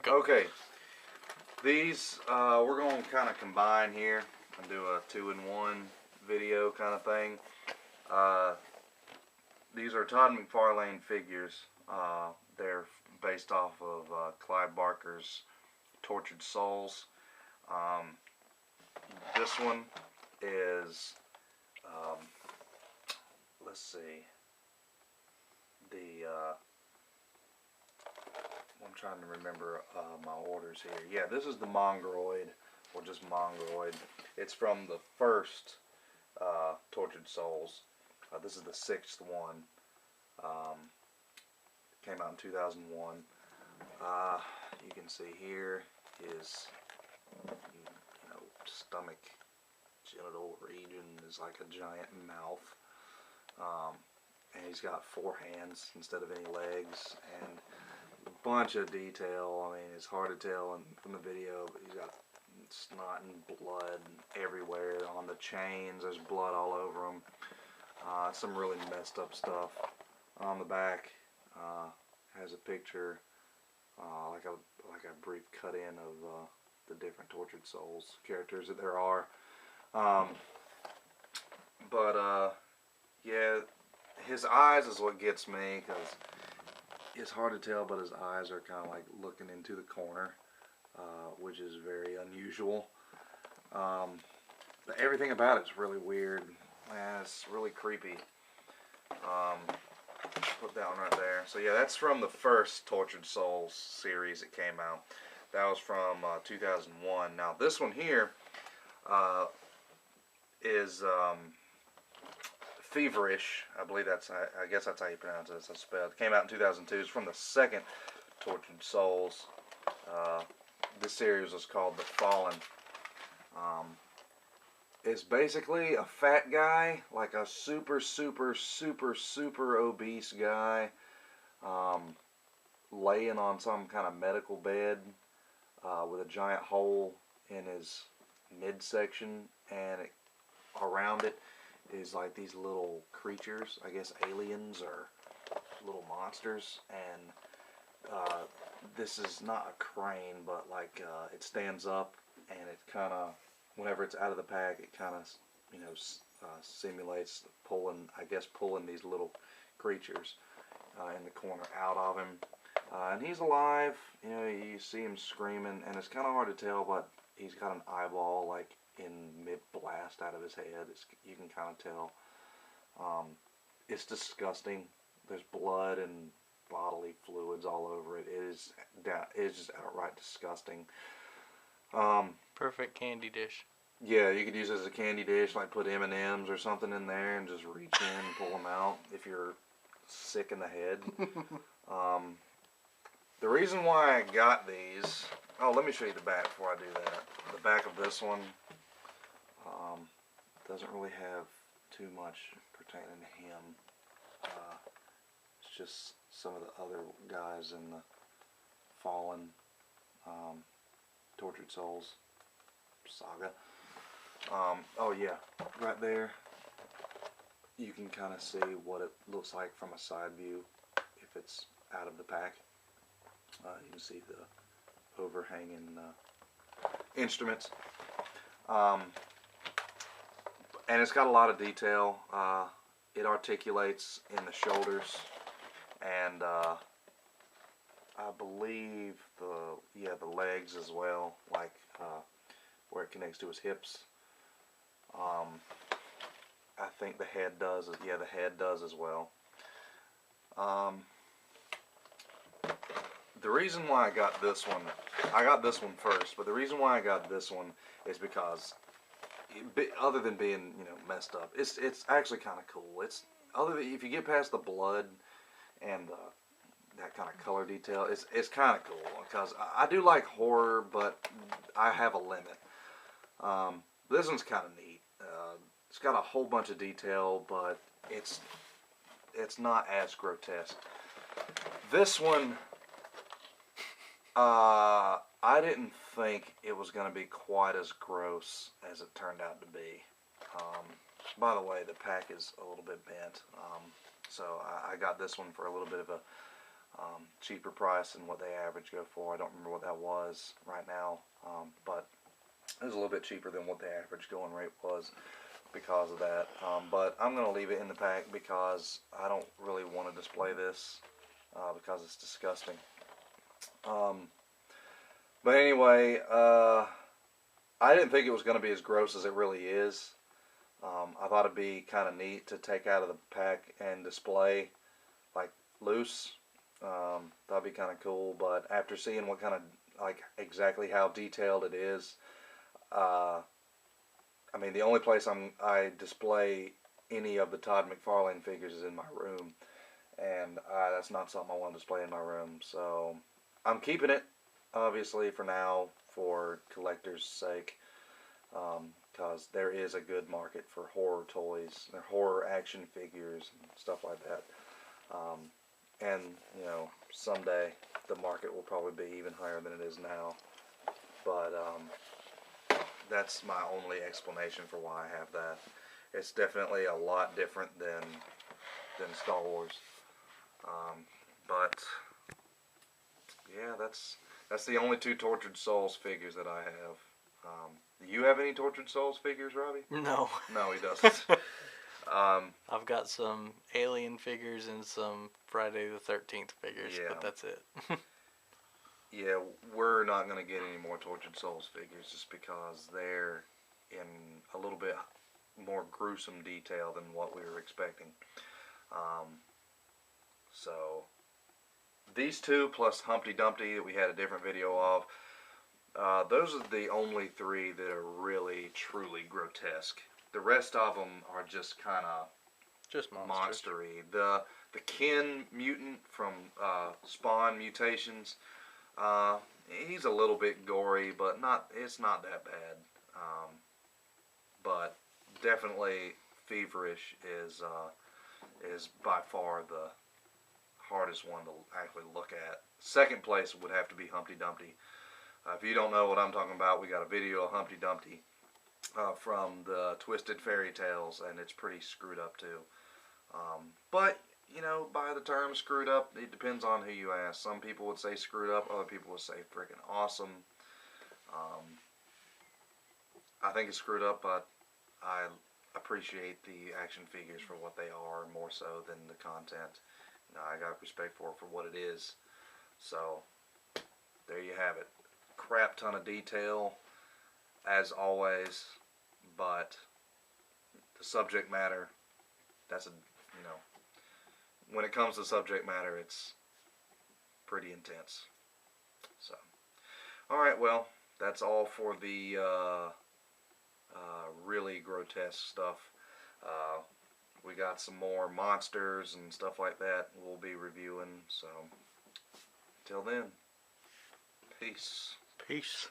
Okay, these we're going to kind of combine here and do a 2-in-1 video kind of thing. These are Todd McFarlane figures. They're based off of Clive Barker's Tortured Souls. This one is, let's see, I'm trying to remember my orders here. Yeah, this is the MONGROID, or just MONGROID. It's from the first Tortured Souls. This is the 6th one. Came out in 2001. You can see here his stomach genital region is like a giant mouth. And he's got 4 hands instead of any legs, and a bunch of detail. I mean, it's hard to tell from the video, but he's got snot and blood everywhere on the chains. There's blood all over them. Some really messed up stuff. On the back has a picture, like a brief cut-in of the different Tortured Souls characters that there are. Yeah, his eyes is what gets me, because it's hard to tell, but his eyes are kind of like looking into the corner, which is very unusual. But everything about it's really weird. Man, it's really creepy. Put that one right there. So yeah, that's from the first Tortured Souls series that came out. That was from 2001. Now this one here is Feverish. I believe I guess that's how you pronounce it. It's spelled. It came out in 2002. It's from the second Tortured Souls. This series was called The Fallen. It's basically a fat guy, like a super obese guy, laying on some kind of medical bed with a giant hole in his midsection, and around it is like these little creatures, I guess aliens or little monsters. And this is not a crane, but like it stands up, and it kind of, whenever it's out of the pack, it kind of, simulates pulling these little creatures in the corner out of him. And he's alive. You see him screaming, and it's kind of hard to tell, but he's got an eyeball like in mid-blast out of his head. You can kind of tell. It's disgusting. There's blood and bodily fluids all over it. It is just outright disgusting. Perfect candy dish. Yeah, you could use it as a candy dish, like put M&Ms or something in there and just reach in and pull them out if you're sick in the head. The reason why I got these, let me show you the back before I do that. The back of this one doesn't really have too much pertaining to him. It's just some of the other guys in the Fallen Tortured Souls saga. Oh yeah, right there you can kind of see what it looks like from a side view if it's out of the pack. You can see the overhanging instruments, and it's got a lot of detail. It articulates in the shoulders, and I believe the legs as well, like where it connects to his hips. I think the head does. Yeah, the head does as well. The reason why I got this one first, but the reason why I got this one is because, other than being messed up, it's actually kind of cool. If you get past the blood and that kind of color detail, it's kind of cool, because I do like horror, but I have a limit. This one's kind of neat. It's got a whole bunch of detail, but it's not as grotesque. This one, I didn't think it was going to be quite as gross as it turned out to be. By the way, the pack is a little bit bent, so I got this one for a little bit of cheaper price than what they average go for. I don't remember what that was right now, but it was a little bit cheaper than what the average going rate was because of that. But I'm going to leave it in the pack because I don't really want to display this because it's disgusting. But anyway, I didn't think it was going to be as gross as it really is. I thought it'd be kind of neat to take out of the pack and display like loose. That'd be kind of cool. But after seeing what kind of like exactly how detailed it is, I mean the only place I display any of the Todd McFarlane figures is in my room, and that's not something I want to display in my room. So I'm keeping it, obviously, for now, for collectors' sake, because there is a good market for horror toys, horror action figures, and stuff like that. And, you know, someday the market will probably be even higher than it is now. But that's my only explanation for why I have that. It's definitely a lot different than Star Wars. But yeah, that's the only two Tortured Souls figures that I have. Do you have any Tortured Souls figures, Robbie? No. No, he doesn't. I've got some Alien figures and some Friday the 13th figures, Yeah. but that's it. Yeah, we're not going to get any more Tortured Souls figures just because they're in a little bit more gruesome detail than what we were expecting. So these two plus Humpty Dumpty that we had a different video of, those are the only three that are really truly grotesque. The rest of them are just kind of just monstery. The Ken mutant from Spawn Mutations, he's a little bit gory, but it's not that bad. But definitely Feverish is by far the hardest one to actually look at. Second place would have to be Humpty Dumpty. If you don't know what I'm talking about, we got a video of Humpty Dumpty from the Twisted Fairy Tales, and it's pretty screwed up too. But, you know, by the term screwed up, it depends on who you ask. Some people would say screwed up, other people would say freaking awesome. I think it's screwed up, but I appreciate the action figures for what they are more so than the content. You know, I got respect for it for what it is. So, there you have it. Crap ton of detail, as always, but the subject matter, that's you know, when it comes to subject matter, it's pretty intense. So, alright, well, that's all for the really grotesque stuff. We got some more monsters and stuff like that we'll be reviewing, so, till then, peace. Peace.